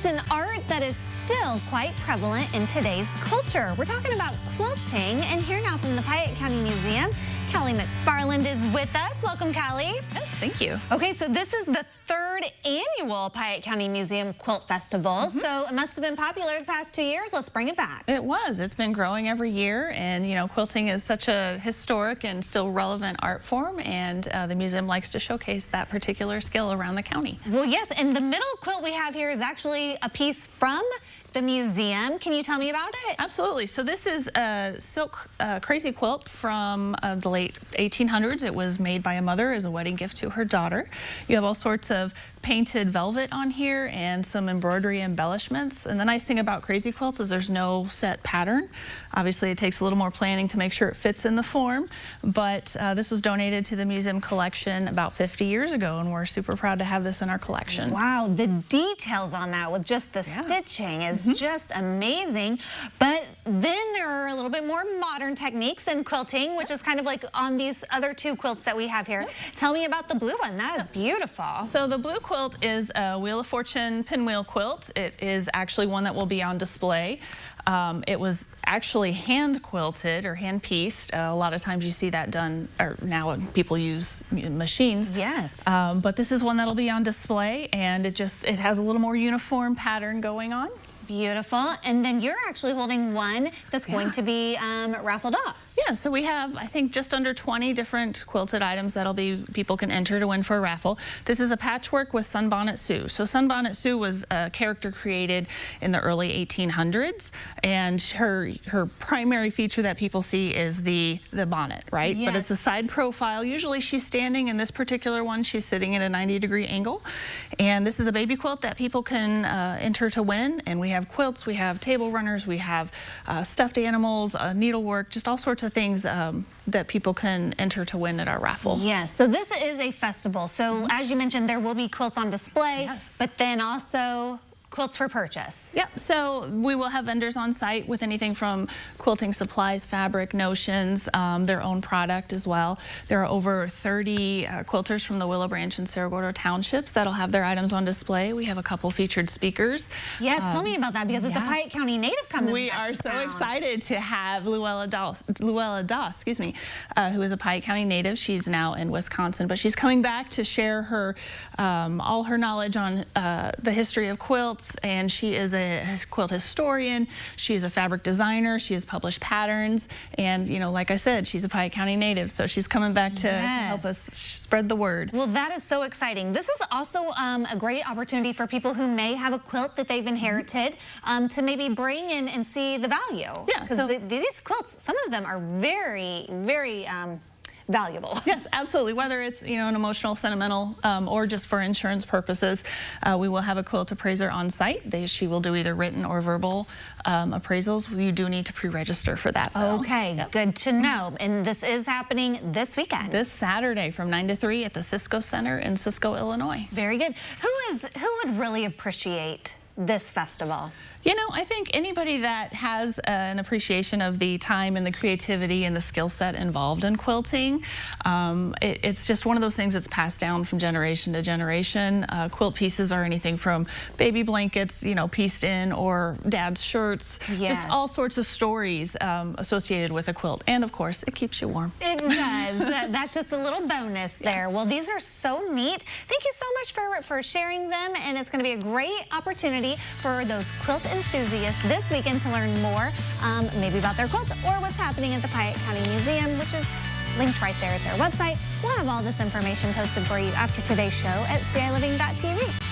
It's an art that is still quite prevalent in today's culture. We're talking about quilting, and here now from the Piatt County Museum, Callie McFarland is with us. Welcome, Callie. Yes, thank you. Okay, so this is the third annual Piatt County Museum Quilt Festival, so it must have been popular the past 2 years. Let's bring it back. It was. It's been growing every year, and you know, quilting is such a historic and still relevant art form, and the museum likes to showcase that particular skill around the county. Well, yes, and the middle quilt we have here is actually a piece from the museum. Can you tell me about it? Absolutely. So this is a silk crazy quilt from the late 1800s. It was made by a mother as a wedding gift to her daughter. You have all sorts of painted velvet on here and some embroidery embellishments. And the nice thing about crazy quilts is there's no set pattern. Obviously, it takes a little more planning to make sure it fits in the form, but this was donated to the museum collection about 50 years ago, and we're super proud to have this in our collection. Wow, the details on that with just the stitching is just amazing. But then there are a little bit more modern techniques in quilting, which is kind of like on these other two quilts that we have here. Tell me about the blue one. That is beautiful. So the blue quilt is a Wheel of Fortune pinwheel quilt. It is actually one that will be on display. It was actually hand quilted or hand pieced. A lot of times you see that done, or now people use machines. Yes. But this is one that'll be on display, and it has a little more uniform pattern going on. Beautiful. And then you're actually holding one that's going to be raffled off. Yeah, so we have, I think, just under 20 different quilted items that'll be, people can enter to win for a raffle. This is a patchwork with Sunbonnet Sue. So Sunbonnet Sue was a character created in the early 1800s, and her primary feature that people see is the bonnet, right? Yes. But it's a side profile. Usually she's standing. In this particular one, she's sitting at a 90-degree angle. And this is a baby quilt that people can enter to win, and we have quilts, we have table runners, we have stuffed animals, needlework, just all sorts of things that people can enter to win at our raffle. Yes, so this is a festival. So as you mentioned, there will be quilts on display, but then also quilts for purchase. Yep, so we will have vendors on site with anything from quilting supplies, fabric, notions, their own product as well. There are over 30 quilters from the Willow Branch and Cerro Gordo townships that'll have their items on display. We have a couple featured speakers. Yes, tell me about that, because it's a Piatt County native coming. We are so excited to have Luella Doss, excuse me, who is a Piatt County native. She's now in Wisconsin, but she's coming back to share her all her knowledge on the history of quilts. And she is a quilt historian. She is a fabric designer. She has published patterns. And, you know, like I said, she's a Piatt County native, so she's coming back to help us spread the word. Well, that is so exciting. This is also a great opportunity for people who may have a quilt that they've inherited to maybe bring in and see the value. Yeah. Because these quilts, some of them are very, very valuable. Yes, absolutely. Whether it's, you know, an emotional, sentimental, or just for insurance purposes, we will have a quilt appraiser on site. She will do either written or verbal appraisals. You do need to pre-register for that, though. Okay, good to know. And this is happening this weekend. This Saturday from 9 to 3 at the Cisco Center in Cisco, Illinois. Very good. Who would really appreciate this festival? You know, I think anybody that has an appreciation of the time and the creativity and the skill set involved in quilting, it's just one of those things that's passed down from generation to generation. Quilt pieces are anything from baby blankets, you know, pieced in, or dad's shirts, just all sorts of stories associated with a quilt. And of course, it keeps you warm. It does. That's just a little bonus there. Well, these are so neat. Thank you so much for sharing them, and it's going to be a great opportunity for those quilt enthusiasts this weekend to learn more, maybe about their quilts or what's happening at the Piatt County Museum, which is linked right there at their website. We'll have all this information posted for you after today's show at ciLiving.tv.